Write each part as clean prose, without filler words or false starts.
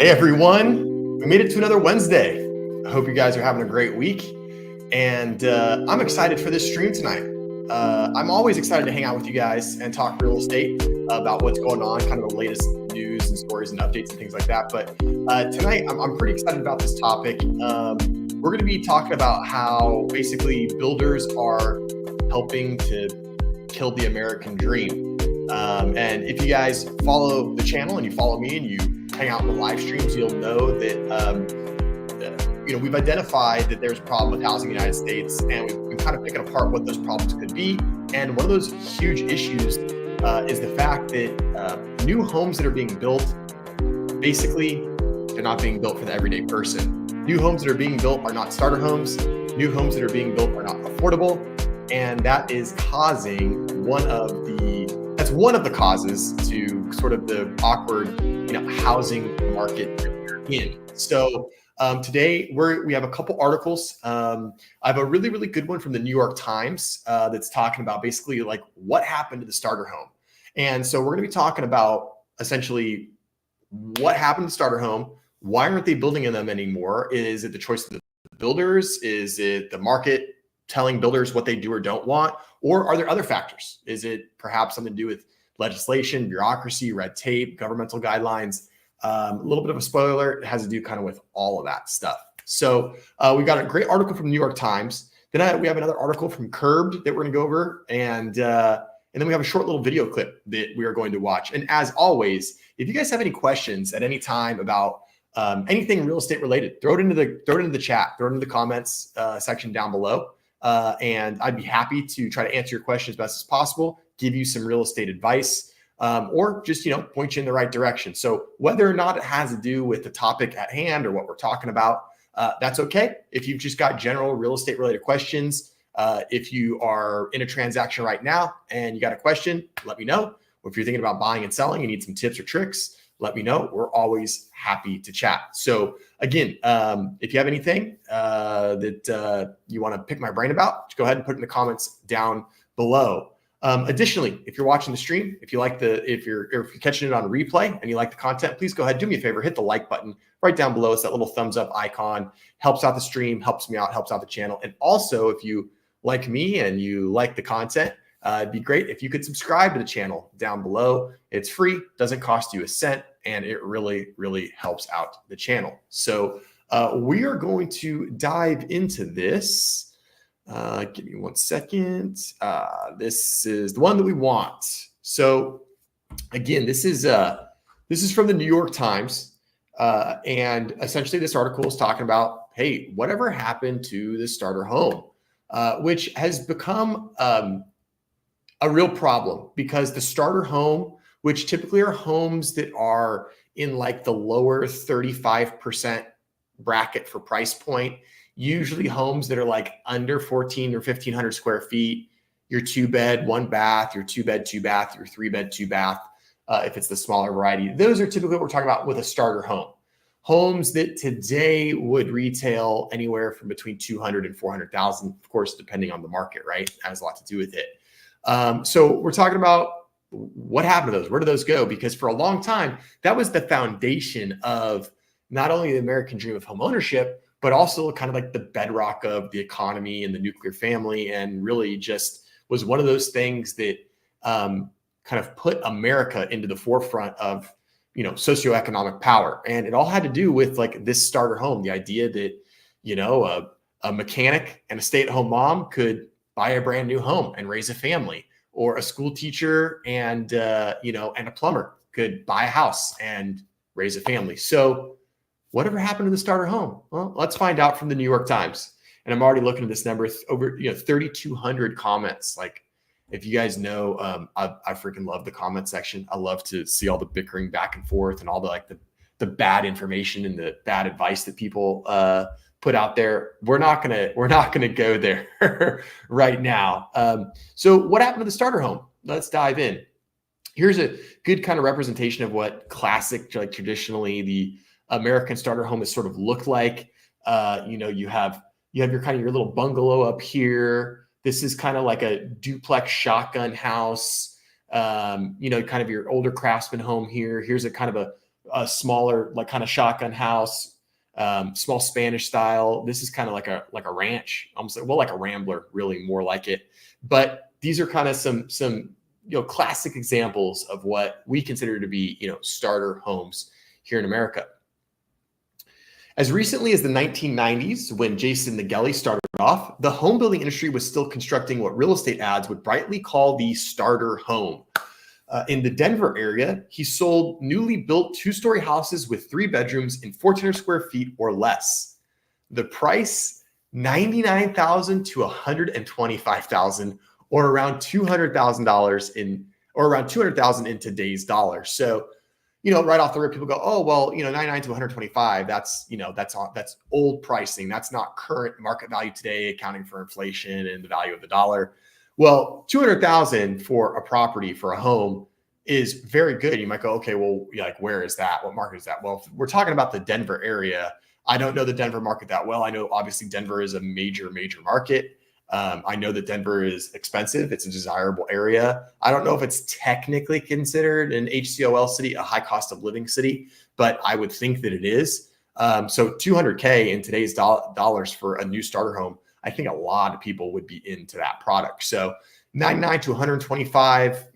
Hey everyone, we made it to another Wednesday. I hope you guys are having a great week, and I'm excited for this stream tonight. I'm always excited to hang out with you guys and talk real estate about what's going on, kind of the latest news and stories and updates and things like that. But tonight, I'm pretty excited about this topic. We're going to be talking about how basically builders are helping to kill the American dream. And if you guys follow the channel and you follow me and you hang out in the live streams, you'll know that we've identified that there's a problem with housing in the United States, and we've been kind of picking apart what those problems could be. And one of those huge issues is the fact that new homes that are being built, basically, they're not being built for the everyday person. New homes that are being built are not starter homes. New homes that are being built are not affordable, and that is causing one of the causes to sort of the awkward housing market that we're in. So today we have a couple articles. I have a really, really good one from the New York Times that's talking about basically like what happened to the starter home. And so we're going to be talking about essentially what happened to the starter home. Why aren't they building in them anymore? Is it the choice of the builders? Is it the market telling builders what they do or don't want? Or are there other factors? Is it perhaps something to do with legislation, bureaucracy, red tape, governmental guidelines? A little bit of a spoiler, it has to do kind of with all of that stuff. So we've got a great article from the New York Times. Then we have another article from Curbed that we're going to go over. And then we have a short little video clip that we are going to watch. And as always, if you guys have any questions at any time about anything real estate related, throw it into the chat, throw it into the comments section down below. And I'd be happy to try to answer your questions as best as possible, give you some real estate advice, or just, point you in the right direction. So whether or not it has to do with the topic at hand or what we're talking about, that's okay. If you've just got general real estate related questions, if you are in a transaction right now and you got a question, let me know. Or if you're thinking about buying and selling, you need some tips or tricks, let me know. We're always happy to chat. So again, if you have anything that you want to pick my brain about, just go ahead and put it in the comments down below. Additionally, if you're watching the stream, if you're catching it on replay and you like the content, please go ahead, do me a favor, hit the like button right down below. It's that little thumbs up icon, helps out the stream, helps me out, helps out the channel. And also, if you like me and you like the content, it'd be great if you could subscribe to the channel down below. It's free, doesn't cost you a cent, and it really, really helps out the channel. So we are going to dive into this. Give me 1 second. This is the one that we want. So again, this is from the New York Times. And essentially this article is talking about, hey, whatever happened to the starter home, which has become a real problem, because the starter home, which typically are homes that are in like the lower 35% bracket for price point, usually homes that are like under 14 or 1,500 square feet, your 2-bed, 1-bath, your 2-bed, 2-bath, your 3-bed, 2-bath, if it's the smaller variety. Those are typically what we're talking about with a starter home. Homes that today would retail anywhere from between 200 and 400,000, of course, depending on the market, right? It has a lot to do with it. So we're talking about what happened to those? Where did those go? Because for a long time, that was the foundation of not only the American dream of homeownership, but also kind of like the bedrock of the economy and the nuclear family, and really just was one of those things that kind of put America into the forefront of, socioeconomic power. And it all had to do with like this starter home, the idea that, a mechanic and a stay-at-home mom could buy a brand new home and raise a family, or a school teacher and, and a plumber could buy a house and raise a family. So whatever happened to the starter home? Well, let's find out from the New York Times. And I'm already looking at this number, over 3,200 comments. Like, if you guys know, I freaking love the comment section. I love to see all the bickering back and forth and all the bad information and the bad advice that people put out there. We're not gonna go there right now. So what happened to the starter home? Let's dive in. Here's a good kind of representation of what classic, like traditionally the American starter home has sort of looked like. You have your kind of your little bungalow up here. This is kind of like a duplex shotgun house. Kind of your older craftsman home here. Here's a kind of a smaller, like kind of shotgun house, small Spanish style. This is kind of like a ranch, almost like a rambler, really more like it. But these are kind of some classic examples of what we consider to be starter homes here in America. As recently as the 1990s, when Jason Nageli started off, the home building industry was still constructing what real estate ads would brightly call the starter home. In the Denver area, he sold newly built 2-story houses with 3 bedrooms in 1,400 square feet or less. The price, $99,000 to $125,000, or around $200,000 around $200,000 in today's dollars. So, right off the rip, people go, oh, well, 99 to 125, that's old pricing. That's not current market value today, accounting for inflation and the value of the dollar. Well, 200,000 for a property, for a home, is very good. You might go, okay, well, where is that? What market is that? Well, if we're talking about the Denver area, I don't know the Denver market that well. I know obviously Denver is a major market. I know that Denver is expensive. It's a desirable area. I don't know if it's technically considered an HCOL city, a high cost of living city, but I would think that it is. So $200K in today's dollars for a new starter home, I think a lot of people would be into that product. So 99 to 125,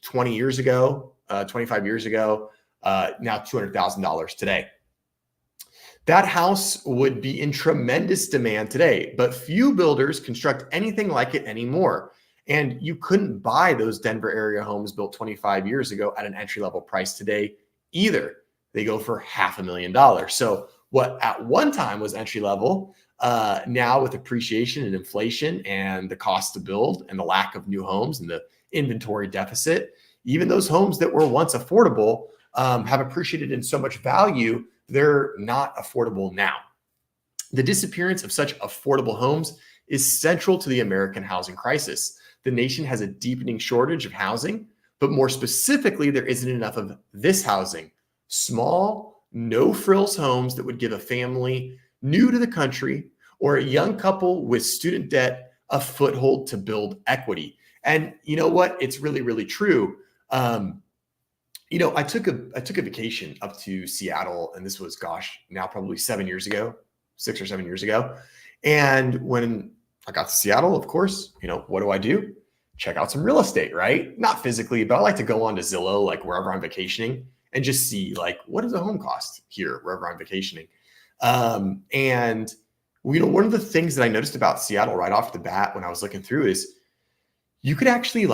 20 years ago, 25 years ago, now $200,000 today. That house would be in tremendous demand today, but few builders construct anything like it anymore. And you couldn't buy those Denver area homes built 25 years ago at an entry-level price today either. They go for $500,000. So what at one time was entry-level, now with appreciation and inflation and the cost to build and the lack of new homes and the inventory deficit, even those homes that were once affordable have appreciated in so much value, they're not affordable now. The disappearance of such affordable homes is central to the American housing crisis. The nation has a deepening shortage of housing, but more specifically, there isn't enough of this housing. Small, no-frills homes that would give a family new to the country or a young couple with student debt a foothold to build equity. And you know what? It's really, really true. I took a vacation up to Seattle, and this was, now probably 7 years ago, 6 or 7 years ago. And when I got to Seattle, of course, what do? Check out some real estate, right? Not physically, but I like to go on to Zillow, like wherever I'm vacationing, and just see what does a home cost here, wherever I'm vacationing. And one of the things that I noticed about Seattle right off the bat when I was looking through is you could actually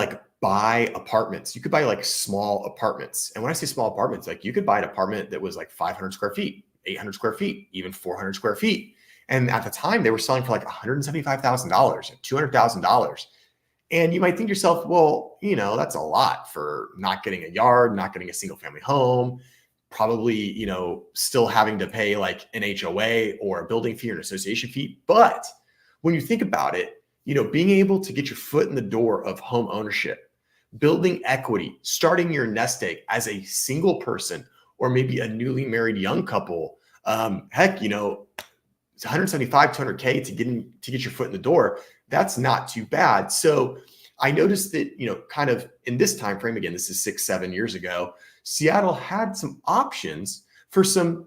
buy apartments. You could buy small apartments. And when I say small apartments, you could buy an apartment that was 500 square feet, 800 square feet, even 400 square feet. And at the time they were selling for $175,000 and $200,000. And you might think to yourself, well, that's a lot for not getting a yard, not getting a single family home, probably, still having to pay an HOA or a building fee or an association fee. But when you think about it, being able to get your foot in the door of home ownership, building equity, starting your nest egg as a single person or maybe a newly married young couple, it's 175, 200K to get your foot in the door. That's not too bad. So I noticed that, kind of in this time frame, again, this is 6-7 years ago, Seattle had some options for some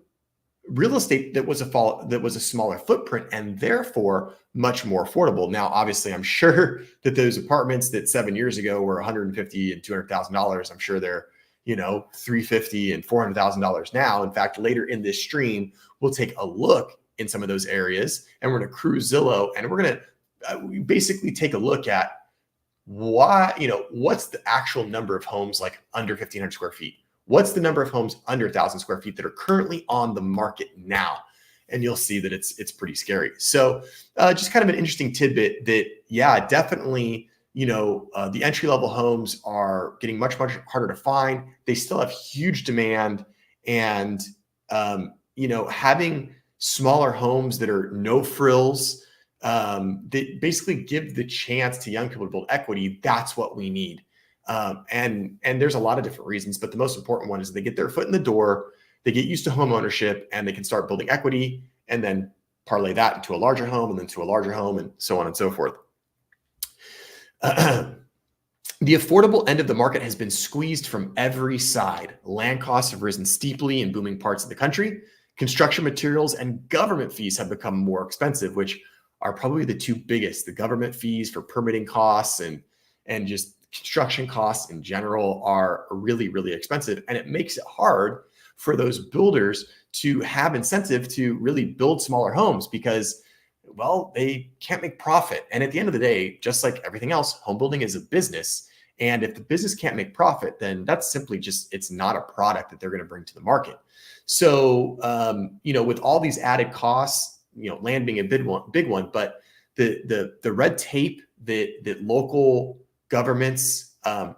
real estate that was a smaller footprint and therefore much more affordable. Now, obviously, I'm sure that those apartments that 7 years ago were $150,000 and $200,000, I'm sure they're $350,000 and $400,000 now. In fact, later in this stream, we'll take a look in some of those areas, and we're going to cruise Zillow, and we're going to basically take a look at why, what's the actual number of homes under 1,500 square feet. What's the number of homes under 1,000 square feet that are currently on the market now? And you'll see that it's pretty scary. So just kind of an interesting tidbit that, yeah, definitely, the entry-level homes are getting much, much harder to find. They still have huge demand. And, having smaller homes that are no frills, that basically give the chance to young people to build equity, that's what we need. And there's a lot of different reasons, but the most important one is they get their foot in the door, they get used to home ownership, and they can start building equity and then parlay that into a larger home and then to a larger home and so on and so forth. The affordable end of the market has been squeezed from every side. Land costs have risen steeply in booming parts of the country. Construction materials and government fees have become more expensive, which are probably the two biggest. The government fees for permitting costs and just construction costs in general are really, really expensive. And it makes it hard for those builders to have incentive to really build smaller homes because, well, they can't make profit. And at the end of the day, just like everything else, home building is a business. And if the business can't make profit, then that's simply just, it's not a product that they're going to bring to the market. So, with all these added costs, land being a big one, but the red tape that local governments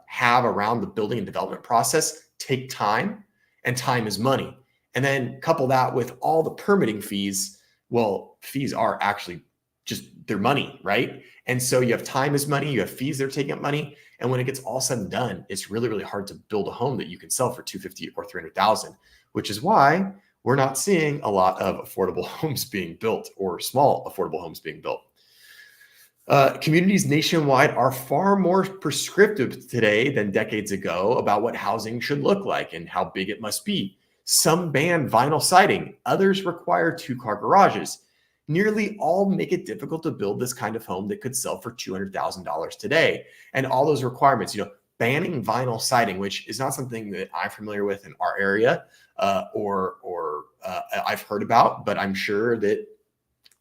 have around the building and development process take time, and time is money. And then couple that with all the permitting fees. Well, fees are actually just their money, right? And so you have time is money, you have fees that are taking up money. And when it gets all said and done, it's really, really hard to build a home that you can sell for $250,000 or $300,000, which is why we're not seeing a lot of affordable homes being built or small affordable homes being built. Communities nationwide are far more prescriptive today than decades ago about what housing should look like and how big it must be. Some ban vinyl siding, others require two-car garages. Nearly all make it difficult to build this kind of home that could sell for $200,000 today. And all those requirements, banning vinyl siding, which is not something that I'm familiar with in our area or I've heard about, but I'm sure that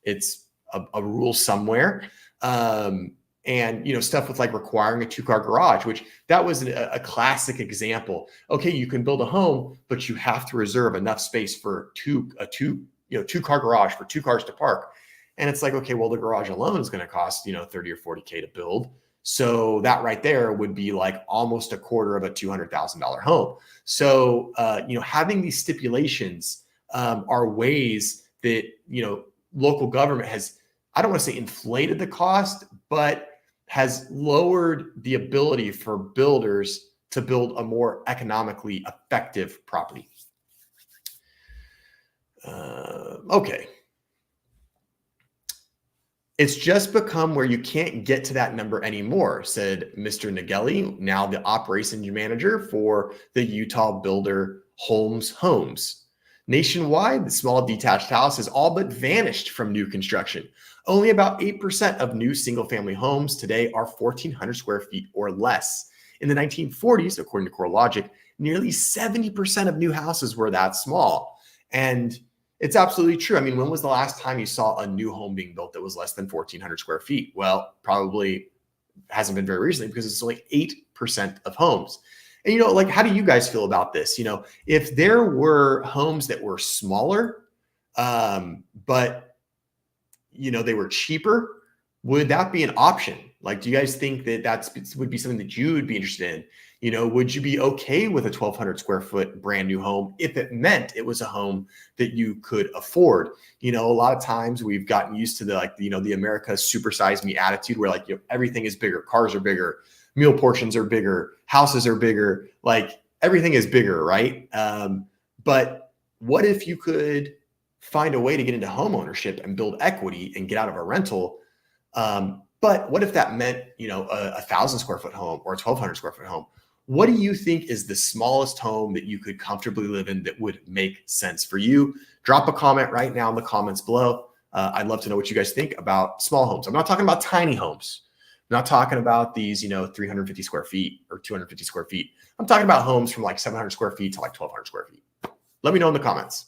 it's a rule somewhere. And stuff with like requiring a two-car garage, which that was a classic example. Okay, you can build a home, but you have to reserve enough space for two-car garage for two cars to park. And it's like, okay, well, the garage alone is going to cost 30 or 40K to build. So that right there would be like almost a quarter of a $200,000 home. So having these stipulations are ways that local government has, I don't want to say inflated the cost, but has lowered the ability for builders to build a more economically effective property. Okay. It's just become where you can't get to that number anymore, said Mr. Nagelli, now the operations manager for the Utah builder Homes. Nationwide, the small detached house has all but vanished from new construction. Only about 8% of new single-family homes today are 1,400 square feet or less. In the 1940s, according to CoreLogic, nearly 70% of new houses were that small. And it's absolutely true. I mean, when was the last time you saw a new home being built that was less than 1,400 square feet? Well, probably hasn't been very recently because it's only 8% of homes. And, how do you guys feel about this? If there were homes that were smaller, but, they were cheaper, would that be an option? Like, do you guys think that would be something that you would be interested in? Would you be okay with a 1,200 square foot brand new home if it meant it was a home that you could afford? A lot of times we've gotten used to the America supersize me attitude where everything is bigger, cars are bigger, meal portions are bigger, houses are bigger, everything is bigger, right? But what if you could find a way to get into home ownership and build equity and get out of a rental? But what if that meant, a 1,000 square foot home or a 1,200 square foot home? What do you think is the smallest home that you could comfortably live in that would make sense for you? Drop a comment right now in the comments below. I'd love to know what you guys think about small homes. I'm not talking about tiny homes. I'm not talking about these, 350 square feet or 250 square feet. I'm talking about homes from 700 square feet to 1,200 square feet. Let me know in the comments.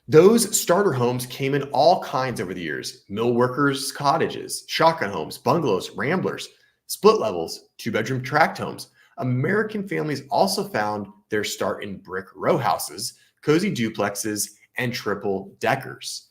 Those starter homes came in all kinds over the years: mill workers' cottages, shotgun homes, bungalows, ramblers, split levels, two-bedroom tract homes. American families also found their start in brick row houses, cozy duplexes, and triple deckers.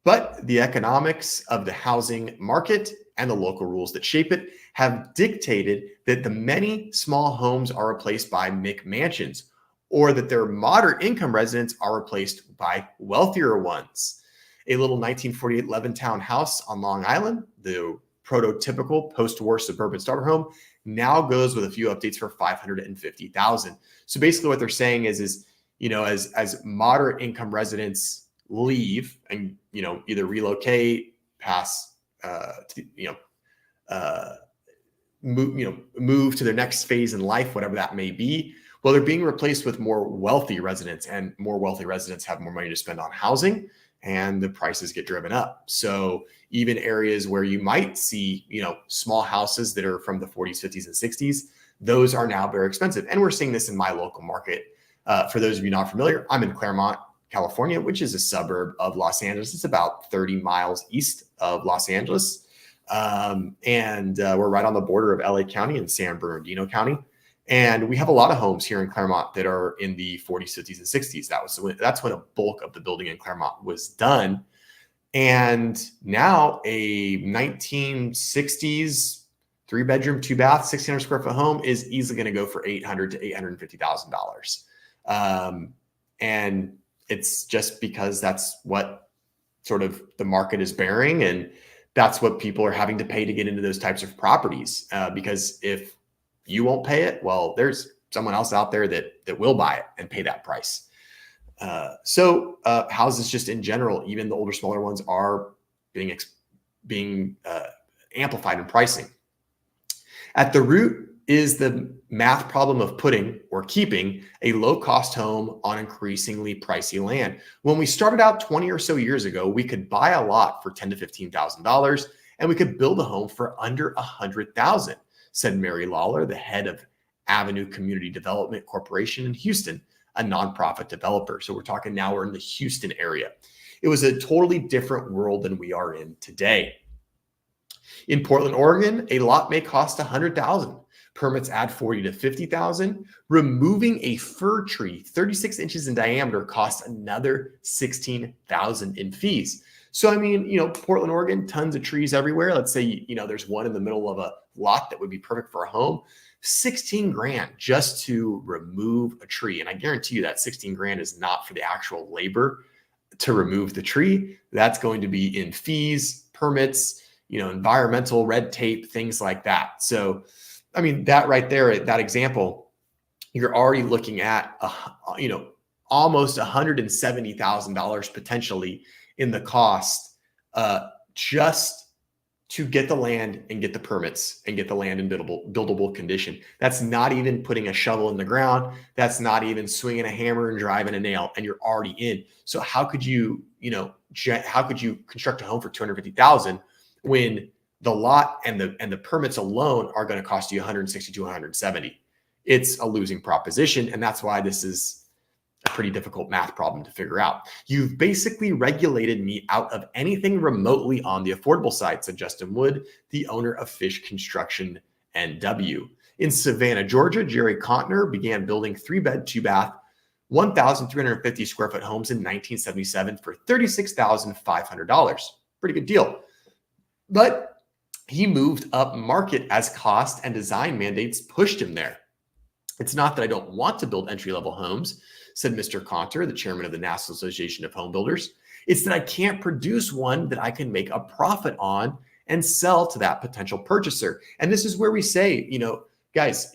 But the economics of the housing market and the local rules that shape it have dictated that the many small homes are replaced by McMansions, or that their moderate income residents are replaced by wealthier ones. A little 1948 Levittown house on Long Island, the prototypical post-war suburban starter home, now goes with a few updates for $550,000. So basically what they're saying is as moderate income residents leave and, either relocate, pass, uh, move to their next phase in life, whatever that may be. Well, they're being replaced with more wealthy residents, and more wealthy residents have more money to spend on housing, and the prices get driven up. So even areas where you might see, small houses that are from the 40s, 50s, and 60s, those are now very expensive. And we're seeing this in my local market. For those of you not familiar, I'm in Claremont, California, which is a suburb of Los Angeles. It's about 30 miles east of Los Angeles. And we're right on the border of LA County and San Bernardino County. And we have a lot of homes here in Claremont that are in the 40s, 50s, and 60s. That's when a bulk of the building in Claremont was done. And now a 1960s 3-bedroom, 2-bath, 1,600 square foot home is easily going to go for $800,000 to $850,000. And it's just because that's what sort of the market is bearing, and that's what people are having to pay to get into those types of properties. Because if you won't pay it, well, there's someone else out there that will buy it and pay that price. So houses just in general, even the older, smaller ones, are being amplified in pricing. At the root is the math problem of putting or keeping a low-cost home on increasingly pricey land. When we started out 20 or so years ago, we could buy a lot for $10,000 to $15,000, and we could build a home for under $100,000, said Mary Lawler, the head of Avenue Community Development Corporation in Houston, a nonprofit developer. So we're talking now we're in the Houston area. It was a totally different world than we are in today. In Portland, Oregon, a lot may cost $100,000. Permits add $40,000 to $50,000. Removing a fir tree 36 inches in diameter costs another $16,000 in fees. So, I mean, Portland, Oregon, tons of trees everywhere. Let's say, there's one in the middle of a lot that would be perfect for a home. 16 grand just to remove a tree. And I guarantee you that 16 grand is not for the actual labor to remove the tree. That's going to be in fees, permits, environmental red tape, things like that. So, I mean, that right there, that example, you're already looking at, almost $170,000 potentially in the cost just to get the land and get the permits and get the land in buildable condition. That's not even putting a shovel in the ground. That's not even swinging a hammer and driving a nail, and you're already in. So how could you, how could you construct a home for $250,000 when the lot and the permits alone are going to cost you $160,000 to $170,000? It's a losing proposition, and that's why this is a pretty difficult math problem to figure out. You've basically regulated me out of anything remotely on the affordable side, said Justin Wood, the owner of Fish Construction NW. In Savannah, Georgia, Jerry Contner began building 3-bed, 2-bath, 1,350 square foot homes in 1977 for $36,500. Pretty good deal. But he moved up market as cost and design mandates pushed him there. It's not that I don't want to build entry-level homes, said Mr. Conter, the chairman of the National Association of Home Builders. It's that I can't produce one that I can make a profit on and sell to that potential purchaser. And this is where we say, guys,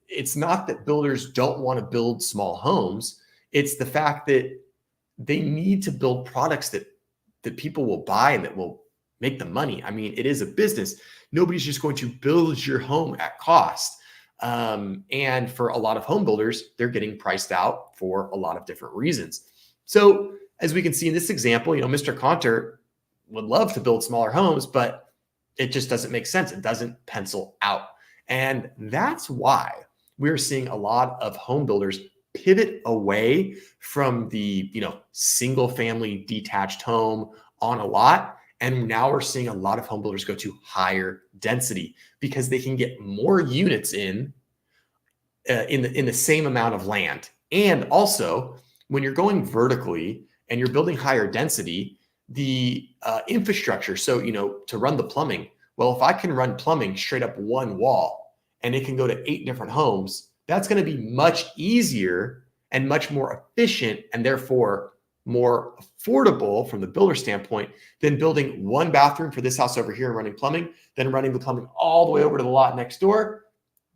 it's not that builders don't want to build small homes. It's the fact that they need to build products that people will buy and that will make them money. I mean, it is a business. Nobody's just going to build your home at cost. And for a lot of home builders, they're getting priced out for a lot of different reasons. So as we can see in this example, Mr. Conter would love to build smaller homes, but it just doesn't make sense. It doesn't pencil out. And that's why we're seeing a lot of home builders pivot away from the, single family detached home on a lot. And now we're seeing a lot of home builders go to higher density because they can get more units in the same amount of land. And also, when you're going vertically and you're building higher density, the infrastructure, so, to run the plumbing, well, if I can run plumbing straight up one wall and it can go to 8 different homes, that's going to be much easier and much more efficient, and therefore more affordable from the builder standpoint than building one bathroom for this house over here and running plumbing, then running the plumbing all the way over to the lot next door,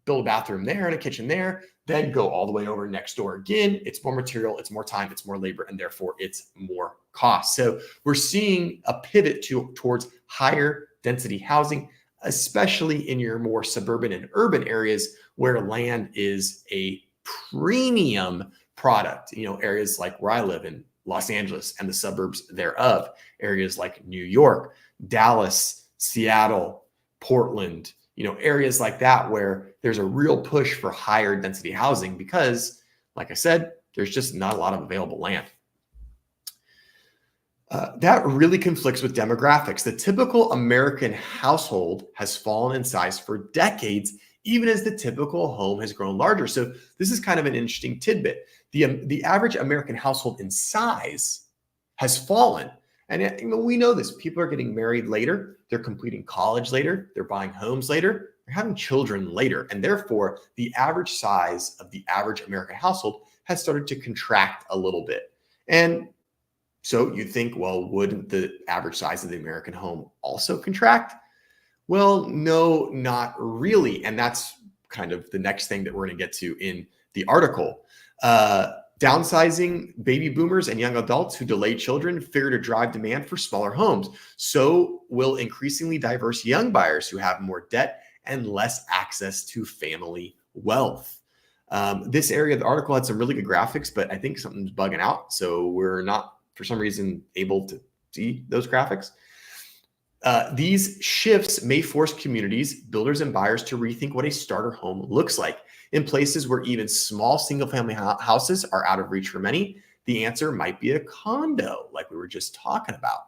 build a bathroom there and a kitchen there, then go all the way over next door again. It's more material, it's more time, it's more labor, and therefore it's more cost. So we're seeing a pivot towards higher density housing. especially in your more suburban and urban areas where land is a premium product. Areas like where I live in Los Angeles and the suburbs thereof, areas like New York, Dallas, Seattle, Portland, areas like that where there's a real push for higher density housing because, like I said, there's just not a lot of available land. That really conflicts with demographics. The typical American household has fallen in size for decades, even as the typical home has grown larger. So this is kind of an interesting tidbit. The average American household in size has fallen. And we know this. People are getting married later. They're completing college later. They're buying homes later. They're having children later. And therefore, the average size of the average American household has started to contract a little bit. And so you think, well, wouldn't the average size of the American home also contract? Well, no, not really. And that's kind of the next thing that we're going to get to in the article. Downsizing baby boomers and young adults who delay children figure to drive demand for smaller homes. So will increasingly diverse young buyers who have more debt and less access to family wealth. This area of the article had some really good graphics, but I think something's bugging out. So we're not, for some reason, able to see those graphics. These shifts may force communities, builders, and buyers to rethink what a starter home looks like. In places where even small single-family houses are out of reach for many, the answer might be a condo, like we were just talking about.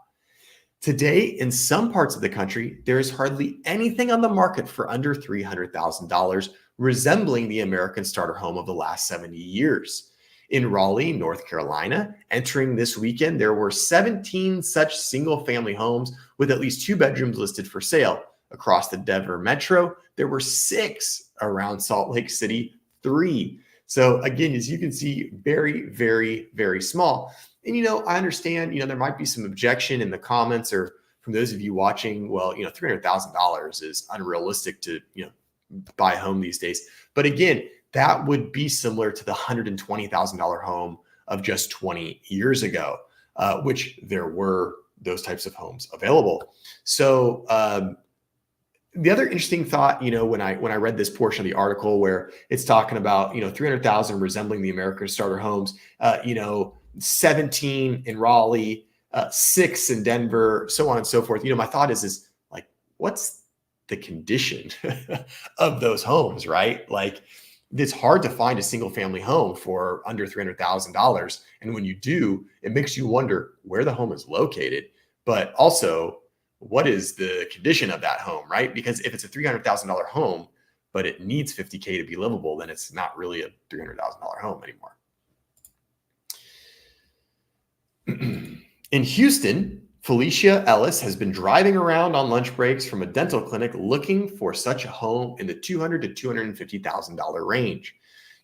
Today, in some parts of the country, there is hardly anything on the market for under $300,000, resembling the American starter home of the last 70 years. In Raleigh, North Carolina, entering this weekend, there were 17 such single-family homes with at least 2 bedrooms listed for sale. Across the Denver metro, there were 6. Around Salt Lake City, 3. So again, as you can see, very, very, very small. And, I understand, there might be some objection in the comments or from those of you watching, well, $300,000 is unrealistic to, buy a home these days. But again, that would be similar to the $120,000 home of just 20 years ago, which there were those types of homes available. So the other interesting thought, when I read this portion of the article where it's talking about, 300,000 resembling the American starter homes, 17 in Raleigh, 6 in Denver, so on and so forth. My thought is like, what's the condition of those homes, right? Like, it's hard to find a single family home for under $300,000. And when you do, it makes you wonder where the home is located, but also what is the condition of that home, right? Because if it's a $300,000 home, but it needs $50K to be livable, then it's not really a $300,000 home anymore. In Houston, Felicia Ellis has been driving around on lunch breaks from a dental clinic looking for such a home in the $200,000 to $250,000 range.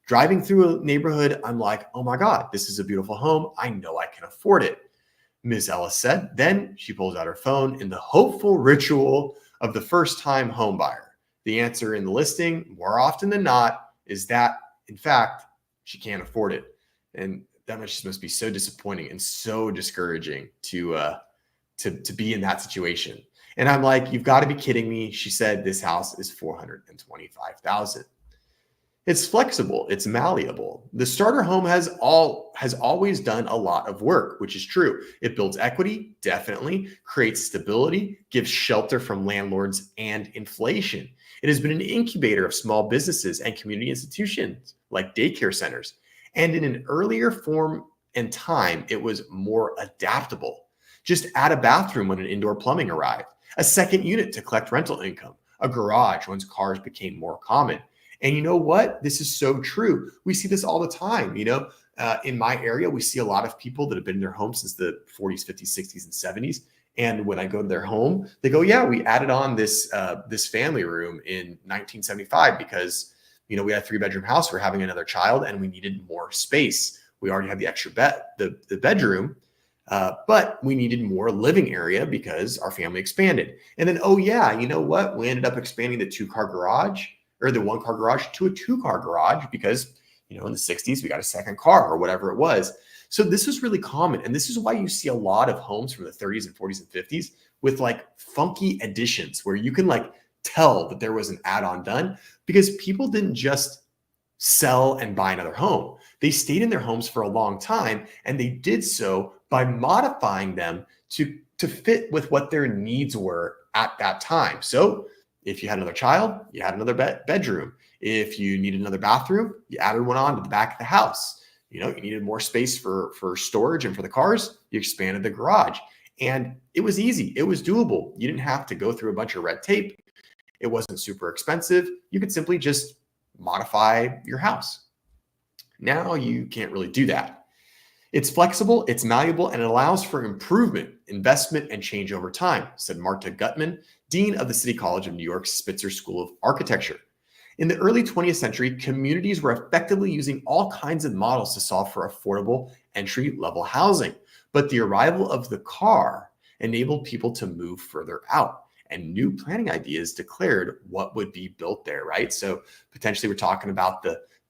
Driving through a neighborhood, I'm like, oh my God, this is a beautiful home. I know I can afford it, Ms. Ellis said. Then she pulls out her phone in the hopeful ritual of the first-time home buyer. The answer in the listing, more often than not, is that, in fact, she can't afford it. And that must be so disappointing and so discouraging to be in that situation. And I'm like, you've got to be kidding me. She said this house is $425,000. It's flexible, it's malleable. The starter home has always done a lot of work, which is true. It builds equity, definitely, creates stability, gives shelter from landlords and inflation. It has been an incubator of small businesses and community institutions like daycare centers. And in an earlier form and time, it was more adaptable. Just add a bathroom when an indoor plumbing arrived, a second unit to collect rental income, a garage once cars became more common. And you know what? This is so true. We see this all the time. In my area, we see a lot of people that have been in their home since the 40s, 50s, 60s, and 70s. And when I go to their home, they go, yeah, we added on this family room in 1975 because, we had a 3-bedroom house. We're having another child and we needed more space. We already had the extra the bedroom, but we needed more living area because our family expanded. And then, oh yeah, you know what? We ended up expanding the 2-car garage or the 1-car garage to a 2-car garage because, in the 60s, we got a second car or whatever it was. So this was really common. And this is why you see a lot of homes from the 30s and 40s and 50s with like funky additions where you can like tell that there was an add-on done, because people didn't just sell and buy another home. They stayed in their homes for a long time, and they did so by modifying them to fit with what their needs were at that time. So if you had another child, you had another bedroom. If you needed another bathroom, you added one on to the back of the house. You needed more space for storage and for the cars, you expanded the garage. And it was easy. It was doable. You didn't have to go through a bunch of red tape. It wasn't super expensive. You could simply just modify your house. Now you can't really do that. It's flexible, it's malleable, and it allows for improvement, investment, and change over time, said Marta Gutman, Dean of the City College of New York's Spitzer School of Architecture. In the early 20th century, communities were effectively using all kinds of models to solve for affordable entry-level housing. But the arrival of the car enabled people to move further out, and new planning ideas declared what would be built there, right? So potentially we're talking about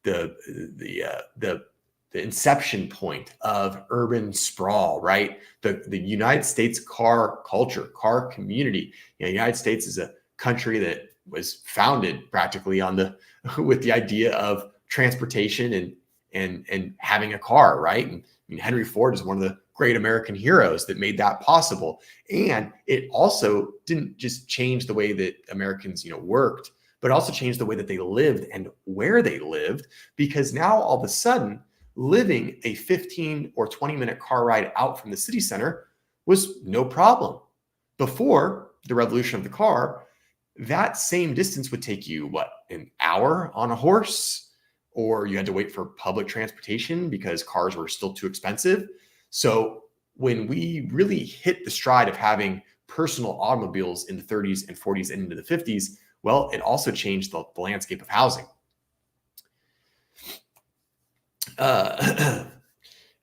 the inception point of urban sprawl, right? The United States car culture, car community. The United States is a country that was founded practically with the idea of transportation and having a car, right? And Henry Ford is one of the great American heroes that made that possible. And it also didn't just change the way that Americans, worked, but also changed the way that they lived and where they lived, because now all of a sudden, living a 15 or 20-minute car ride out from the city center was no problem. Before the revolution of the car, that same distance would take you, an hour on a horse, or you had to wait for public transportation because cars were still too expensive. So when we really hit the stride of having personal automobiles in the 30s and 40s and into the 50s, well, it also changed the landscape of housing. That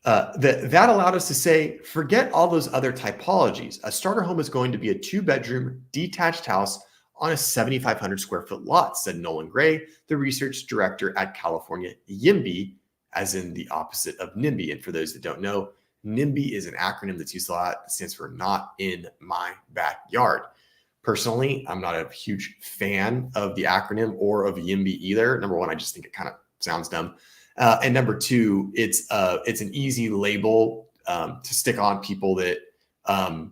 allowed us to say, forget all those other typologies. A starter home is going to be a 2-bedroom detached house on a 7,500 square foot lot, said Nolan Gray, the research director at California YIMBY, as in the opposite of NIMBY. And for those that don't know, NIMBY is an acronym that's used a lot. It stands for Not in My Backyard. Personally, I'm not a huge fan of the acronym or of YIMBY either. Number one, I just think it kind of sounds dumb. And number two, it's an easy label to stick on people that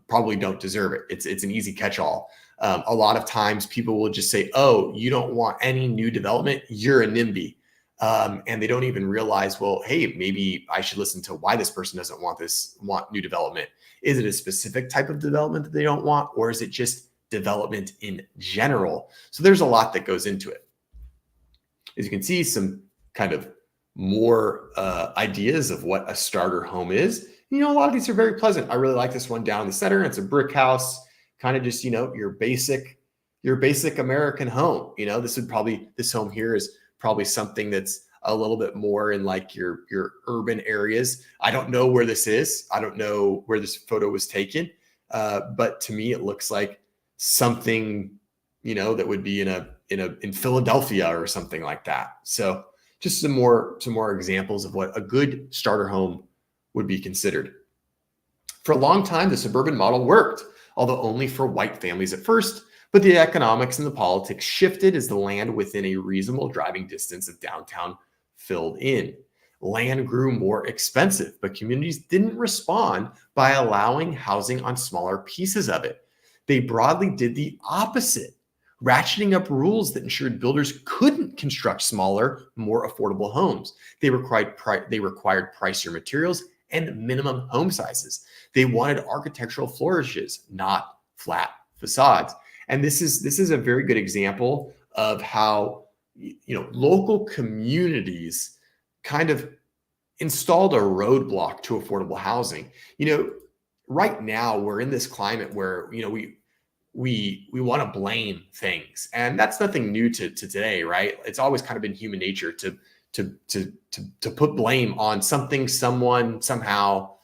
probably don't deserve it. It's an easy catch-all. A lot of times people will just say, oh, you don't want any new development, you're a NIMBY. And they don't even realize, well, hey, maybe I should listen to why this person doesn't want new development. Is it a specific type of development that they don't want, or is it just development in general? So there's a lot that goes into it. As you can see, some kind of more ideas of what a starter home is. A lot of these are very pleasant. I really like this one down in the center. It's a brick house, kind of just, your basic American home. This home here is probably something that's a little bit more in like your urban areas. I don't know where this is. I don't know where this photo was taken. But to me, it looks like something, that would be in Philadelphia or something like that. So just some more examples of what a good starter home would be considered. For a long time, the suburban model worked, although only for white families at first, but the economics and the politics shifted as the land within a reasonable driving distance of downtown filled in. Land grew more expensive, but communities didn't respond by allowing housing on smaller pieces of it. They broadly did the opposite, ratcheting up rules that ensured builders couldn't construct smaller, more affordable homes. They required pricier materials and minimum home sizes. They wanted architectural flourishes, not flat facades. And this is a very good example of how local communities kind of installed a roadblock to affordable housing. Right now we're in this climate where we want to blame things, and that's nothing new to today, right? It's always kind of been human nature to put blame on something, someone, somehow,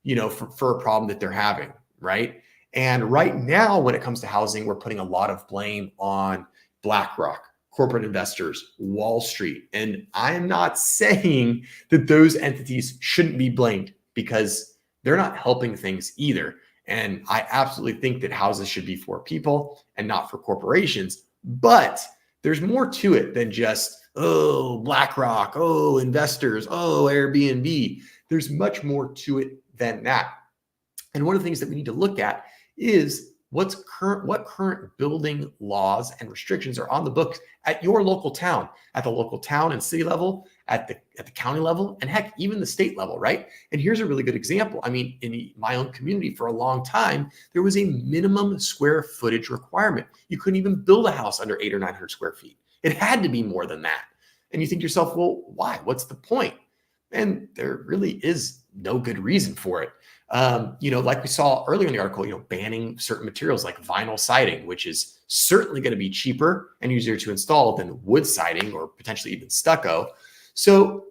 for a problem that they're having, right? And right now, when it comes to housing, we're putting a lot of blame on BlackRock, corporate investors, Wall Street. And I'm not saying that those entities shouldn't be blamed, because they're not helping things either. And I absolutely think that houses should be for people and not for corporations. But there's more to it than just, oh, BlackRock, oh, investors, oh, Airbnb. There's much more to it than that. And one of the things that we need to look at is what current building laws and restrictions are on the books at your local town, at the local town and city level, at the county level, and heck, even the state level, right? And here's a really good example. I mean, in my own community for a long time, there was a minimum square footage requirement. You couldn't even build a house under 800 or 900 square feet. It had to be more than that. And you think to yourself, well, why? What's the point? And there really is no good reason for it. Like we saw earlier in the article, banning certain materials like vinyl siding, which is certainly going to be cheaper and easier to install than wood siding or potentially even stucco. So,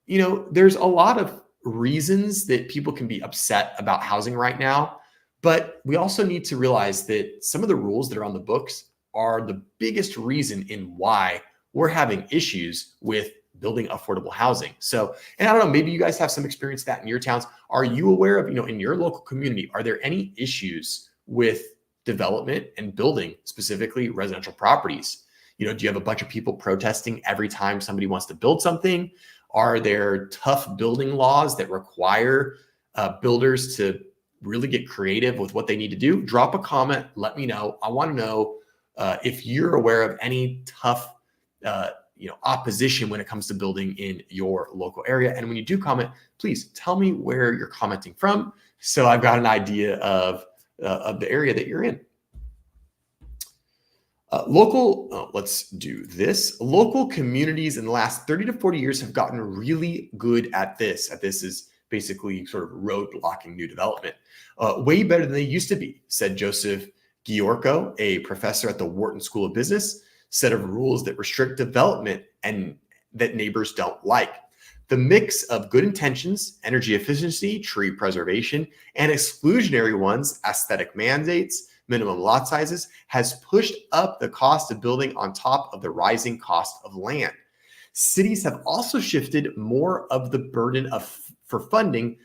there's a lot of reasons that people can be upset about housing right now, but we also need to realize that some of the rules that are on the books are the biggest reason in why we're having issues with building affordable housing. So, and I don't know, maybe you guys have some experience with that in your towns. Are you aware of, in your local community, are there any issues with development and building, specifically residential properties? Do you have a bunch of people protesting every time somebody wants to build something? Are there tough building laws that require builders to really get creative with what they need to do? Drop a comment. Let me know. I want to know if you're aware of any tough opposition when it comes to building in your local area. And when you do comment, please tell me where you're commenting from, so I've got an idea of the area that you're in. Let's do this. Local communities in the last 30 to 40 years have gotten really good at this. This is basically sort of road blocking new development. Way better than they used to be, said Joseph Giorco, a professor at the Wharton School of Business. Set of rules that restrict development and that neighbors don't like. The mix of good intentions, energy efficiency, tree preservation, and exclusionary ones, aesthetic mandates, minimum lot sizes, has pushed up the cost of building on top of the rising cost of land. Cities have also shifted more of the burden for funding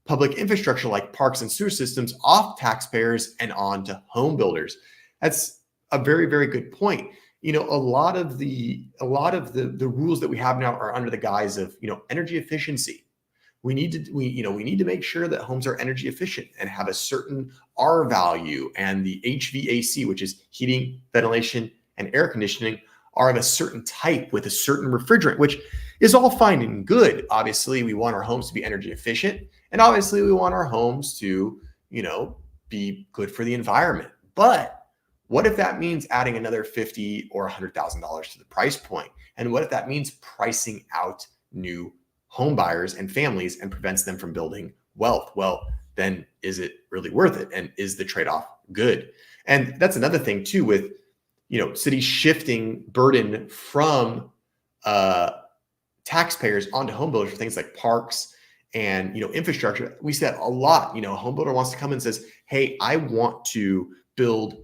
public infrastructure like parks and sewer systems off taxpayers and on to home builders. That's a very, very good point. A lot of the rules that we have now are under the guise of, energy efficiency. We need to make sure that homes are energy efficient and have a certain R value, and the HVAC, which is heating, ventilation, and air conditioning, are of a certain type with a certain refrigerant, which is all fine and good. Obviously, we want our homes to be energy efficient, and obviously we want our homes to, be good for the environment. But what if that means adding another $50,000 or $100,000 to the price point? And what if that means pricing out new home buyers and families and prevents them from building wealth? Well, then is it really worth it? And is the trade-off good? And that's another thing too, with, cities shifting burden from taxpayers onto home builders for things like parks and, infrastructure. We see that a lot. A home builder wants to come and says, hey, I want to build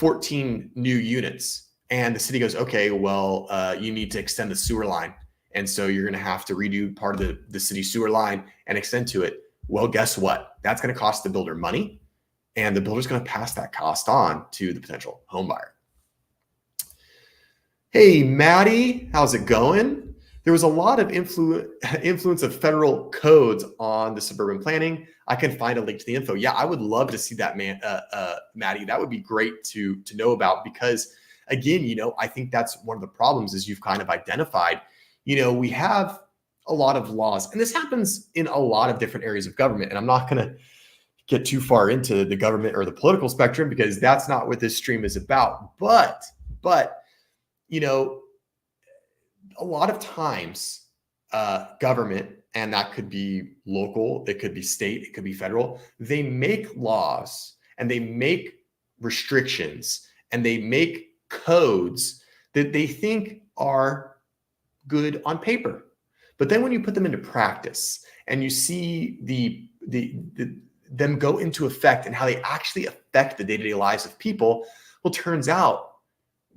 14 new units. And the city goes, okay, well, you need to extend the sewer line. And so you're going to have to redo part of the city sewer line and extend to it. Well, guess what? That's going to cost the builder money. And the builder's going to pass that cost on to the potential home buyer. Hey, Maddie, how's it going? There was a lot of influence of federal codes on the suburban planning. I can find a link to the info. Yeah, I would love to see that, Maddie. That would be great to know about, because again, I think that's one of the problems is you've kind of identified. We have a lot of laws, and this happens in a lot of different areas of government. And I'm not going to get too far into the government or the political spectrum, because that's not what this stream is about. But a lot of times government, and that could be local, it could be state, it could be federal, they make laws and they make restrictions and they make codes that they think are good on paper. But then when you put them into practice and you see them go into effect and how they actually affect the day-to-day lives of people, well, turns out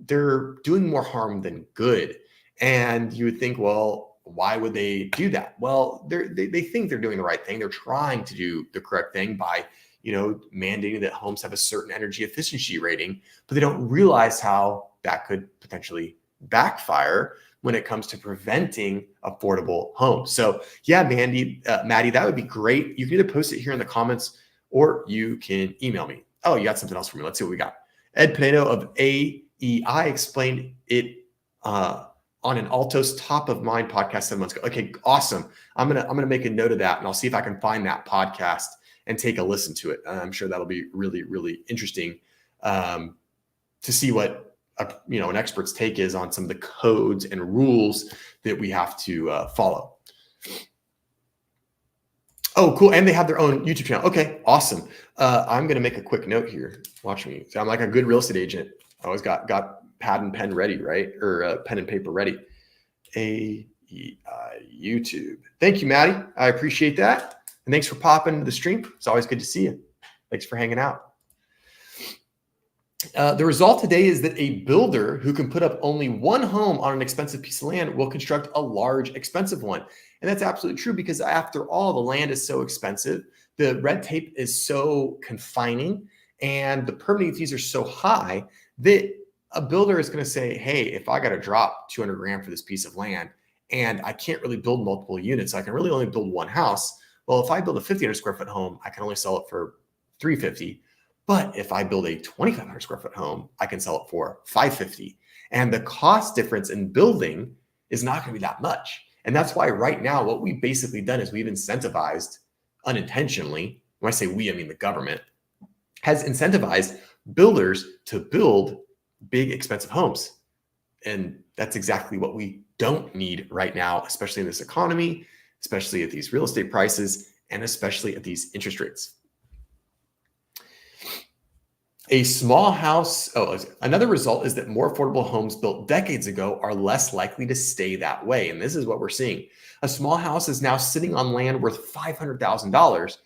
they're doing more harm than good. And you would think, well, why would they do that? Well, they think they're doing the right thing. They're trying to do the correct thing by, mandating that homes have a certain energy efficiency rating, but they don't realize how that could potentially backfire when it comes to preventing affordable homes. So yeah, Maddie, that would be great. You can either post it here in the comments or you can email me. Oh, you got something else for me. Let's see what we got. Ed Pinedo of AEI explained it on an Altos Top of Mind podcast 7 months ago. Okay, awesome. I'm gonna make a note of that, and I'll see if I can find that podcast and take a listen to it. I'm sure that'll be really, really interesting to see what an expert's take is on some of the codes and rules that we have to follow. Oh, cool. And they have their own YouTube channel. Okay, awesome. I'm going to make a quick note here. Watch me. So I'm like a good real estate agent. I always got pad and pen ready, right? Or pen and paper ready. AEI YouTube. Thank you, Maddie. I appreciate that. And thanks for popping into the stream. It's always good to see you. Thanks for hanging out. The result today is that a builder who can put up only one home on an expensive piece of land will construct a large, expensive one. And that's absolutely true because after all, the land is so expensive, the red tape is so confining, and the permitting fees are so high that a builder is going to say, hey, if I got to drop 200 grand for this piece of land and I can't really build multiple units, I can really only build one house. Well, if I build a 1,500 square foot home, I can only sell it for $350. But if I build a 2,500 square foot home, I can sell it for $550. And the cost difference in building is not going to be that much. And that's why right now, what we've basically done is we've incentivized unintentionally, when I say we, I mean the government, has incentivized builders to build big, expensive homes. And that's exactly what we don't need right now, especially in this economy, especially at these real estate prices, and especially at these interest rates. A small house, another result is that more affordable homes built decades ago are less likely to stay that way. And this is what we're seeing. A small house is now sitting on land worth $500,000,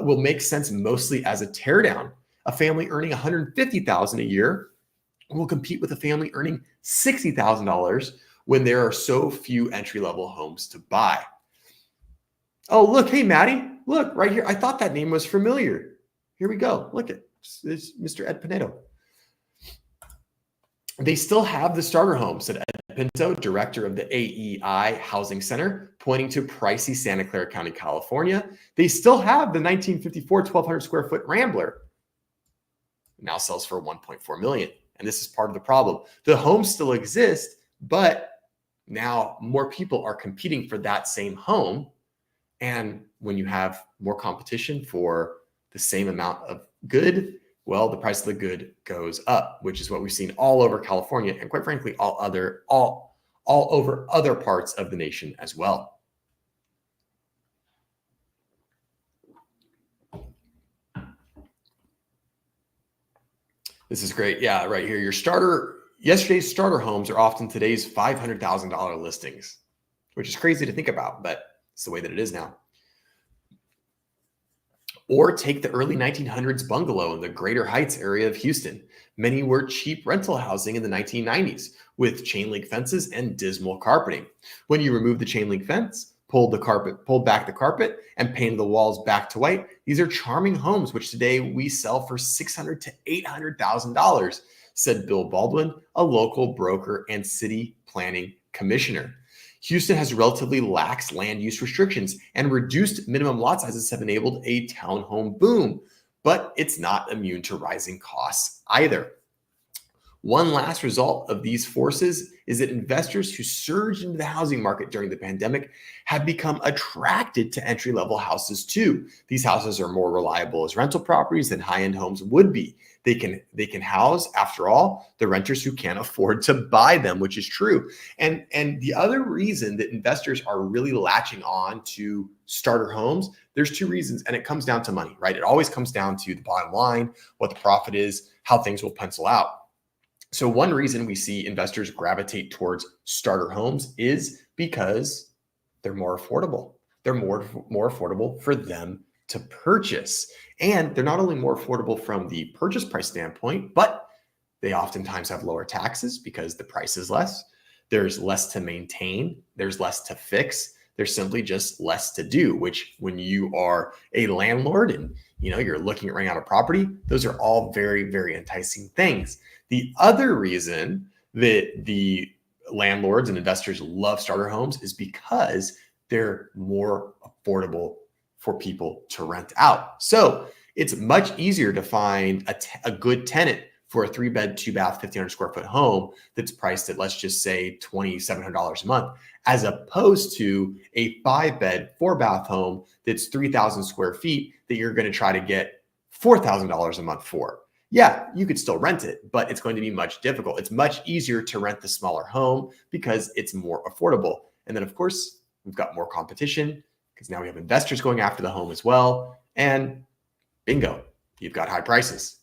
will make sense mostly as a teardown. A family earning $150,000 a year will compete with a family earning $60,000 when there are so few entry-level homes to buy. Oh, look, hey, Maddie, look right here. I thought that name was familiar. Here we go. Look at it's Mr. Ed Pinedo. They still have the starter home, said Ed Pinto, director of the AEI Housing Center, pointing to pricey Santa Clara County, California. They still have the 1954 1,200 square foot Rambler. Now sells for $1.4 million. And this is part of the problem. The homes still exist, but now more people are competing for that same home. And when you have more competition for the same amount of good, well, the price of the good goes up, which is what we've seen all over California and quite frankly, all over other parts of the nation as well. This is great. Yeah, right here. Yesterday's starter homes are often today's $500,000 listings, which is crazy to think about, but it's the way that it is now. Or take the early 1900s bungalow in the Greater Heights area of Houston. Many were cheap rental housing in the 1990s with chain link fences and dismal carpeting. When you remove the chain link fence, pulled back the carpet, and painted the walls back to white, these are charming homes, which today we sell for $600,000 to $800,000, said Bill Baldwin, a local broker and city planning commissioner. Houston has relatively lax land use restrictions, and reduced minimum lot sizes have enabled a townhome boom, but it's not immune to rising costs either. One last result of these forces is that investors who surged into the housing market during the pandemic have become attracted to entry-level houses too. These houses are more reliable as rental properties than high-end homes would be. They can house, after all, the renters who can't afford to buy them, which is true. And the other reason that investors are really latching on to starter homes, there's two reasons, and it comes down to money, right? It always comes down to the bottom line, what the profit is, how things will pencil out. So one reason we see investors gravitate towards starter homes is because they're more affordable. They're more affordable for them to purchase. And they're not only more affordable from the purchase price standpoint, but they oftentimes have lower taxes because the price is less. There's less to maintain. There's less to fix. There's simply just less to do, which when you are a landlord and you're looking at renting out a property, those are all very, very enticing things. The other reason that the landlords and investors love starter homes is because they're more affordable for people to rent out. So it's much easier to find a good tenant for a 3-bed, 2-bath, 1,500 square foot home that's priced at, let's just say, $2,700 a month, as opposed to a 5-bed, 4-bath home that's 3,000 square feet that you're going to try to get $4,000 a month for. Yeah, you could still rent it, but it's going to be much difficult. It's much easier to rent the smaller home because it's more affordable. And then, of course, we've got more competition because now we have investors going after the home as well. And bingo, you've got high prices.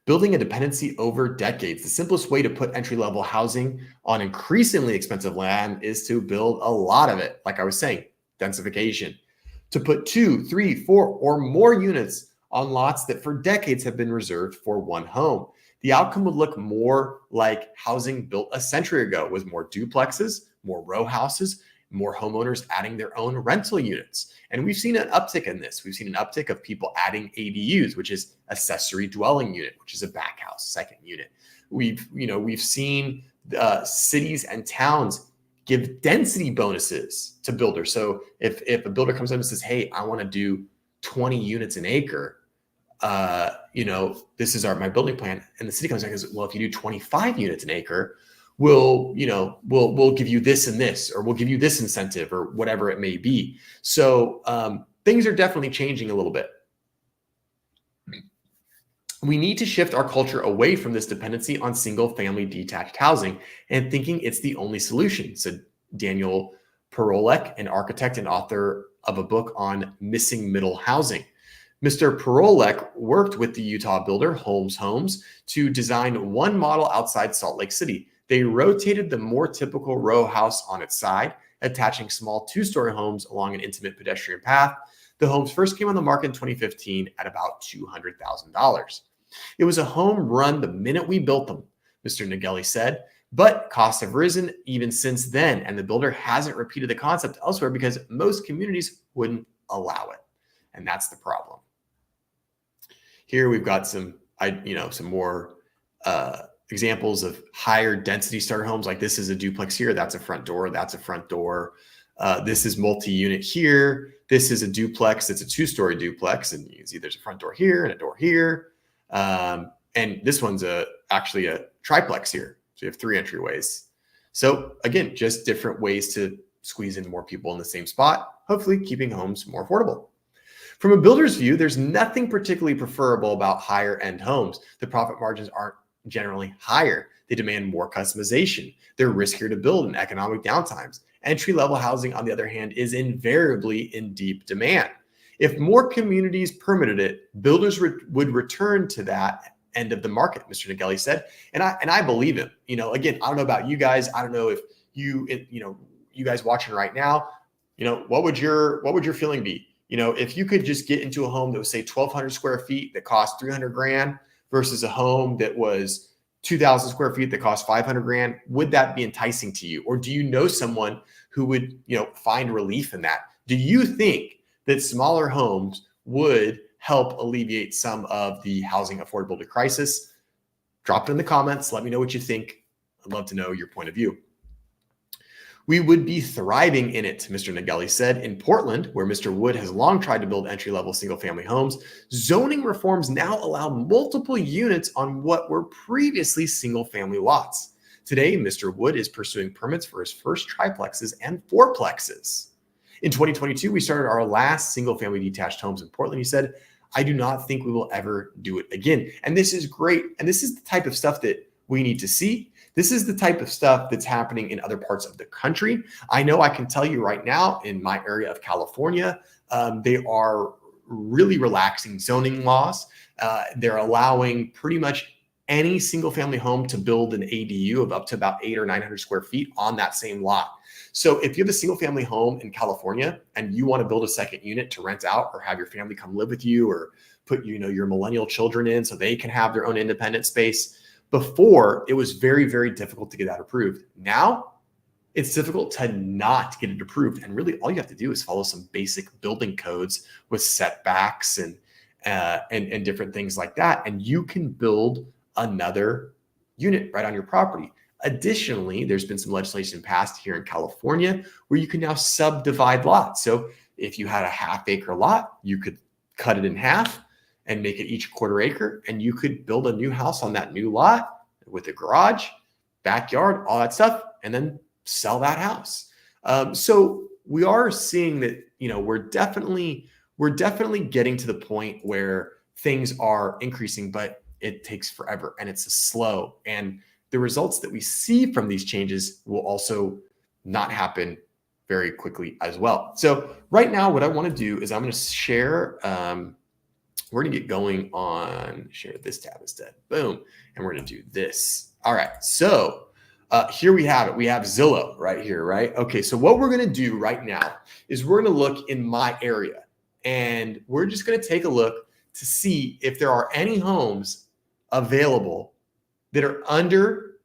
Building a dependency over decades. The simplest way to put entry-level housing on increasingly expensive land is to build a lot of it. Like I was saying, densification. To put 2, 3, 4, or more units on lots that for decades have been reserved for one home. The outcome would look more like housing built a century ago, with more duplexes, more row houses, more homeowners adding their own rental units. And we've seen an uptick in this. We've seen an uptick of people adding ADUs, which is accessory dwelling unit, which is a back house, second unit. We've seen cities and towns give density bonuses to builders. So if a builder comes in and says, hey, I want to do 20 units an acre, this is my building plan. And the city comes back and says, well, if you do 25 units an acre, we'll give you this and this, or we'll give you this incentive, or whatever it may be. So things are definitely changing a little bit. We need to shift our culture away from this dependency on single-family detached housing and thinking it's the only solution, said Daniel Perolek, an architect and author of a book on missing middle housing. Mr. Perolek worked with the Utah builder Holmes Homes to design one model outside Salt Lake City. They rotated the more typical row house on its side, attaching small 2-story homes along an intimate pedestrian path. The homes first came on the market in 2015 at about $200,000. It was a home run the minute we built them, Mr. Nagelli said, but costs have risen even since then, and the builder hasn't repeated the concept elsewhere because most communities wouldn't allow it. And that's the problem. Here we've got some more examples of higher density starter homes. Like this is a duplex here. That's a front door. That's a front door. This is multi-unit here. This is a duplex. It's a 2-story duplex. And you can see there's a front door here and a door here. And this one's actually a triplex here. So you have 3 entryways. So again, just different ways to squeeze in more people in the same spot, hopefully keeping homes more affordable. From a builder's view, there's nothing particularly preferable about higher end homes. The profit margins aren't generally higher. They demand more customization. They're riskier to build in economic downtimes. Entry-level housing, on the other hand, is invariably in deep demand. If more communities permitted it, builders would return to that end of the market, Mr. Nagelli said. And I believe him. Again, I don't know about you guys. I don't know if you guys watching right now, what would your feeling be? If you could just get into a home that was, say, 1,200 square feet that cost $300,000 versus a home that was 2,000 square feet that cost $500,000, would that be enticing to you? Or do you know someone who would, find relief in that? Do you think that smaller homes would help alleviate some of the housing affordability crisis? Drop it in the comments. Let me know what you think. I'd love to know your point of view. We would be thriving in it, Mr. Nagelli said. In Portland, where Mr. Wood has long tried to build entry-level single-family homes, zoning reforms now allow multiple units on what were previously single-family lots. Today, Mr. Wood is pursuing permits for his first triplexes and fourplexes. In 2022, we started our last single-family detached homes in Portland. He said, I do not think we will ever do it again. And this is great. And this is the type of stuff that we need to see. This is the type of stuff that's happening in other parts of the country. I know I can tell you right now in my area of California, they are really relaxing zoning laws. They're allowing pretty much any single family home to build an ADU of up to about 800 or 900 square feet on that same lot. So if you have a single family home in California and you want to build a second unit to rent out or have your family come live with you or put, your millennial children in so they can have their own independent space, before, it was very, very difficult to get that approved. Now, it's difficult to not get it approved. And really, all you have to do is follow some basic building codes with setbacks and different things like that. And you can build another unit right on your property. Additionally, there's been some legislation passed here in California where you can now subdivide lots. So if you had a half-acre lot, you could cut it in half and make it each quarter acre, and you could build a new house on that new lot with a garage, backyard, all that stuff, and then sell that house. So we are seeing that, we're definitely getting to the point where things are increasing, but it takes forever and it's slow. And the results that we see from these changes will also not happen very quickly as well. So right now, what I want to do is I'm going to share, we're going to get going on share this tab instead. Boom. And we're going to do this. All right. So here we have it. We have Zillow right here, right? Okay. So what we're going to do right now is we're going to look in my area, and we're just going to take a look to see if there are any homes available that are under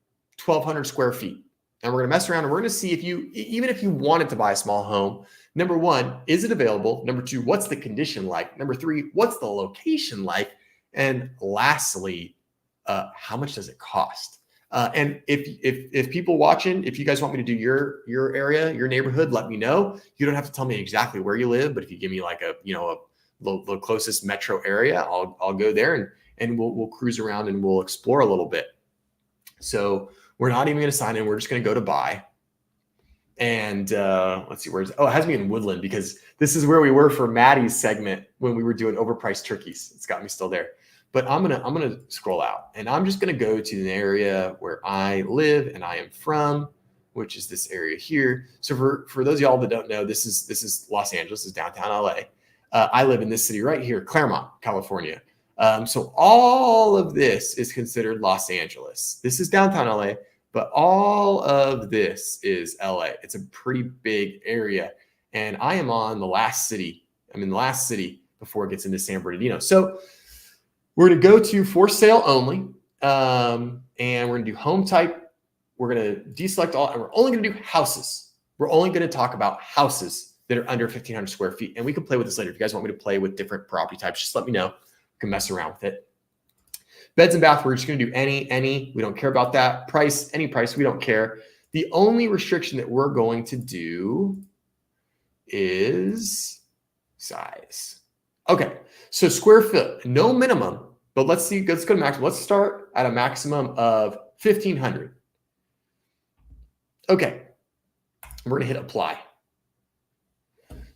1,200 square feet. And we're going to mess around and we're going to see if even if you wanted to buy a small home, number one, is it available? Number two, what's the condition like? Number three, what's the location like? And lastly, how much does it cost? And if people watching, if you guys want me to do your area, your neighborhood, let me know. You don't have to tell me exactly where you live, but if you give me like the closest metro area, I'll go there and we'll cruise around and we'll explore a little bit. So we're not even going to sign in. We're just going to go to buy. And let's see, it has me in Woodland because this is where we were for Maddie's segment when we were doing overpriced turkeys. It's got me still there. But I'm gonna scroll out, and I'm just gonna go to the area where I live and I am from, which is this area here. So for those of y'all that don't know, this is Los Angeles, this is downtown LA. I live in this city right here, Claremont, California. So all of this is considered Los Angeles. This is downtown LA, but all of this is LA. It's a pretty big area, and I am on the last city. I'm in the last city before it gets into San Bernardino. So we're going to go to for sale only, and we're going to do home type. We're going to deselect all, and we're only going to do houses. We're only going to talk about houses that are under 1,500 square feet, and we can play with this later. If you guys want me to play with different property types, just let me know. We can mess around with it. Beds and bath, we're just going to do any. We don't care about that. Price, any price, we don't care. The only restriction that we're going to do is size. Okay, so square foot, no minimum. But let's go to maximum. Let's start at a maximum of 1,500. Okay, we're going to hit apply.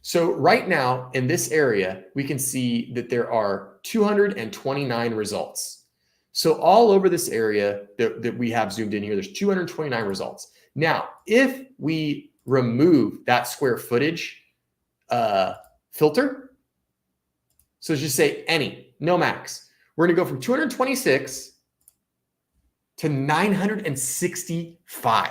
So right now in this area, we can see that there are 229 results. So all over this area that we have zoomed in here, there's 229 results. Now, if we remove that square footage filter, so just say any, no max. We're going to go from 226 to 965.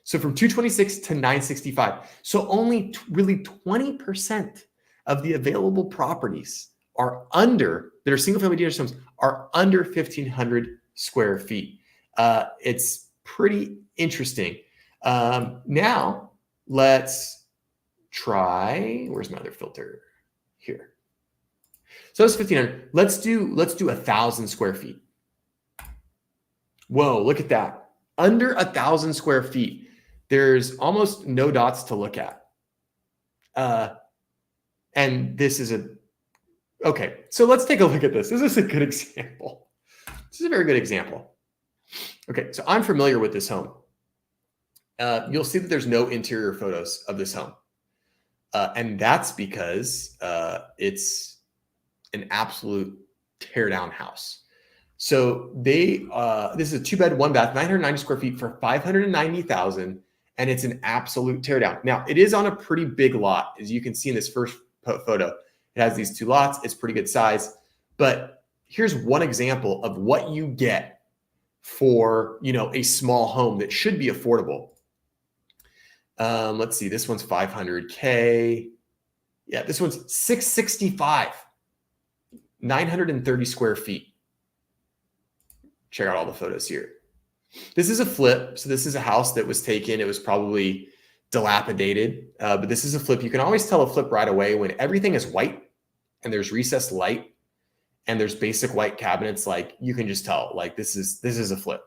So from 226 to 965. So only really 20% of the available properties are that are single family detached homes are under 1,500 square feet. It's pretty interesting. Now let's try, where's my other filter? Here. So that's 1,500. Let's do 1,000 square feet. Whoa, look at that. Under 1,000 square feet, there's almost no dots to look at. And this is okay. So let's take a look at this. This is a good example. This is a very good example. Okay, so I'm familiar with this home. You'll see that there's no interior photos of this home. And that's because it's an absolute tear down house. So this is a 2-bed, 1-bath, 990 square feet for $590,000, and it's an absolute tear down. Now it is on a pretty big lot, as you can see in this first photo. It has these 2 lots. It's pretty good size, but here's one example of what you get for a small home that should be affordable. Let's see. This one's $500K. Yeah, this one's $665. 930 square feet. Check out all the photos here. This is a flip. So this is a house that was taken. It was probably dilapidated, but this is a flip. You can always tell a flip right away when everything is white and there's recessed light and there's basic white cabinets. Like you can just tell, like this is a flip.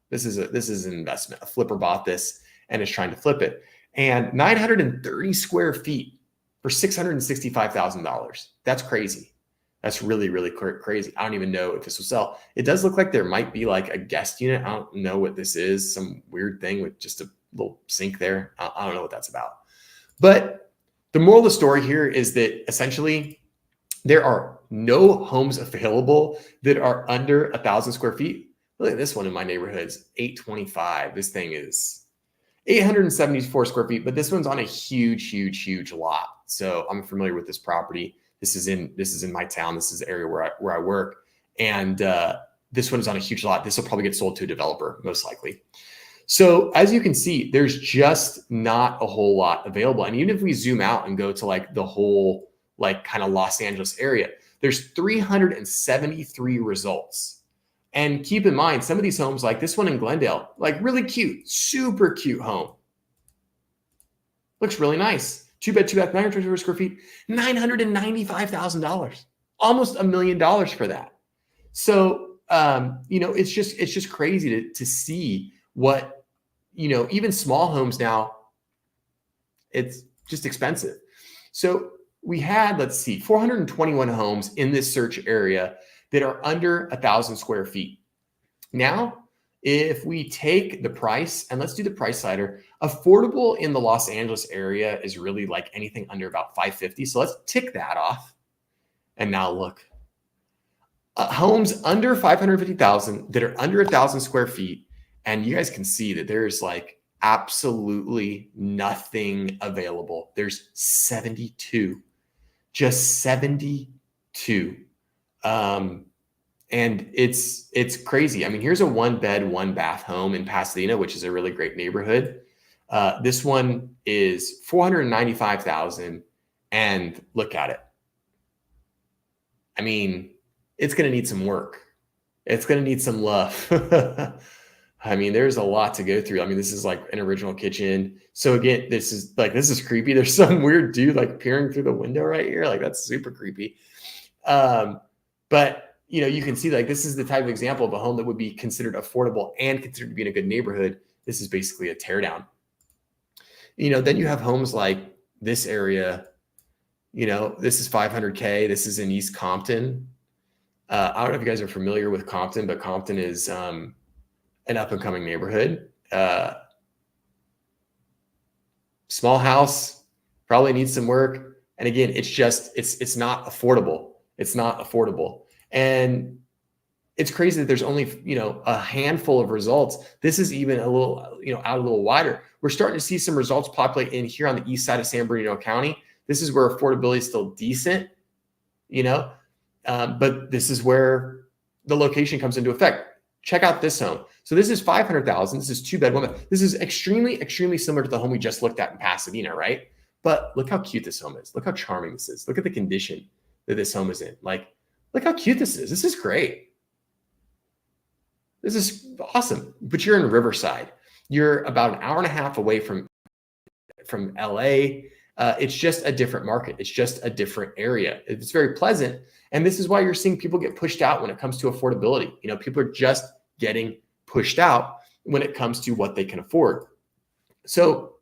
This is an investment. A flipper bought this and is trying to flip it. And 930 square feet for $665,000. That's crazy. That's really, really crazy. I don't even know if this will sell. It does look like there might be like a guest unit. I don't know what this is. Some weird thing with just a little sink there. I don't know what that's about. But the moral of the story here is that essentially there are no homes available that are under 1,000 square feet. Look at this one in my neighborhood. It's 825. This thing is 874 square feet, but this one's on a huge lot. So I'm familiar with this property. This is in my town. This is the area where I work. And this one is on a huge lot. This will probably get sold to a developer, most likely. So as you can see, there's just not a whole lot available. And even if we zoom out and go to like the whole like kind of Los Angeles area, there's 373 results. And keep in mind, some of these homes, like this one in Glendale, like really cute, super cute home. Looks really nice. 2-bed, 2-bath, 924 square feet, $995,000, almost $1 million for that. So, it's just crazy to see what, even small homes now, it's just expensive. So we had, let's see, 421 homes in this search area that are under 1,000 square feet. Now, if we take the price and let's do the price slider, affordable in the Los Angeles area is really like anything under about 550. So let's tick that off. And now look, homes under 550,000 that are under 1,000 square feet. And you guys can see that there's like absolutely nothing available. There's 72, just 72. And it's crazy. I mean, here's a 1-bed, 1-bath home in Pasadena, which is a really great neighborhood. This one is $495,000, and look at it. I mean, it's going to need some work. It's going to need some love. I mean, there's a lot to go through. I mean, this is like an original kitchen. So again, this is creepy. There's some weird dude like peering through the window right here. Like that's super creepy. But you can see like this is the type of example of a home that would be considered affordable and considered to be in a good neighborhood. This is basically a teardown. Then you have homes like this area. This is 500K. This is in East Compton. I don't know if you guys are familiar with Compton, but Compton is an up and coming neighborhood. Small house, probably needs some work. And again, it's not affordable. It's not affordable. And it's crazy that there's only, a handful of results. This is even a little, out a little wider. We're starting to see some results populate in here on the east side of San Bernardino County. This is where affordability is still decent, but this is where the location comes into effect. Check out this home. So this is 500,000. This is 2-bed, 1-bath. This is extremely, extremely similar to the home we just looked at in Pasadena, right? But look how cute this home is. Look how charming this is. Look at the condition that this home is in. Like, look how cute this is. This is great. This is awesome. But you're in Riverside. You're about an hour and a half away from LA. It's just a different market. It's just a different area. It's very pleasant. And this is why you're seeing people get pushed out when it comes to affordability. People are just getting pushed out when it comes to what they can afford. So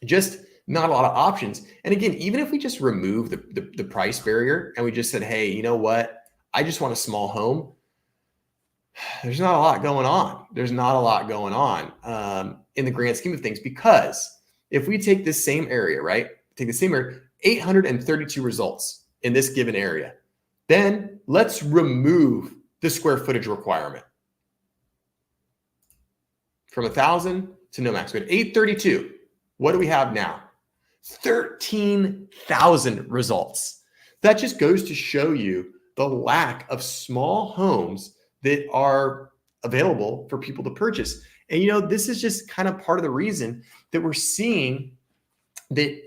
just not a lot of options. And again, even if we just remove the price barrier and we just said, hey, you know what? I just want a small home. There's not a lot going on. There's not a lot going on in the grand scheme of things, because if we take this same area, right? Take the same area, 832 results in this given area. Then let's remove the square footage requirement from 1,000 to no max. We had 832. What do we have now? 13,000 results. That just goes to show you the lack of small homes that are available for people to purchase. And this is just kind of part of the reason that we're seeing that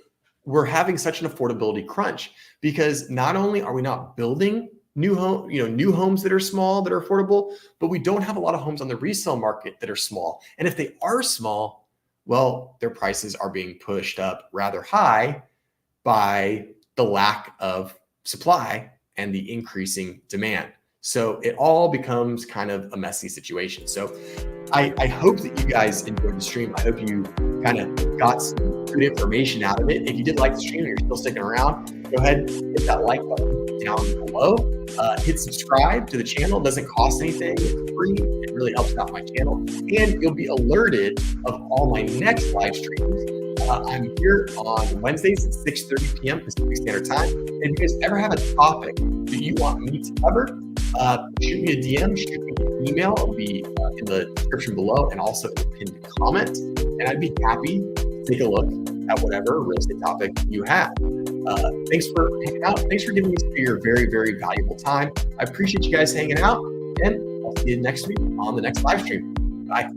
we're having such an affordability crunch, because not only are we not building new homes that are small, that are affordable, but we don't have a lot of homes on the resale market that are small. And if they are small, well, their prices are being pushed up rather high by the lack of supply and the increasing demand. So it all becomes kind of a messy situation. So I hope that you guys enjoyed the stream. I hope you kind of got some good information out of it. If you did like the stream and you're still sticking around, go ahead and hit that like button down below. Hit subscribe to the channel. It doesn't cost anything. It's free. It really helps out my channel. And you'll be alerted of all my next live streams. I'm here on Wednesdays at 6:30 p.m. Pacific Standard Time. And if you guys ever have a topic that you want me to cover, shoot me a DM, shoot me an email. It'll be in the description below and also in the pinned comment. And I'd be happy to take a look at whatever real estate topic you have. Thanks for hanging out. Thanks for giving me your very, very valuable time. I appreciate you guys hanging out, and I'll see you next week on the next live stream. Bye.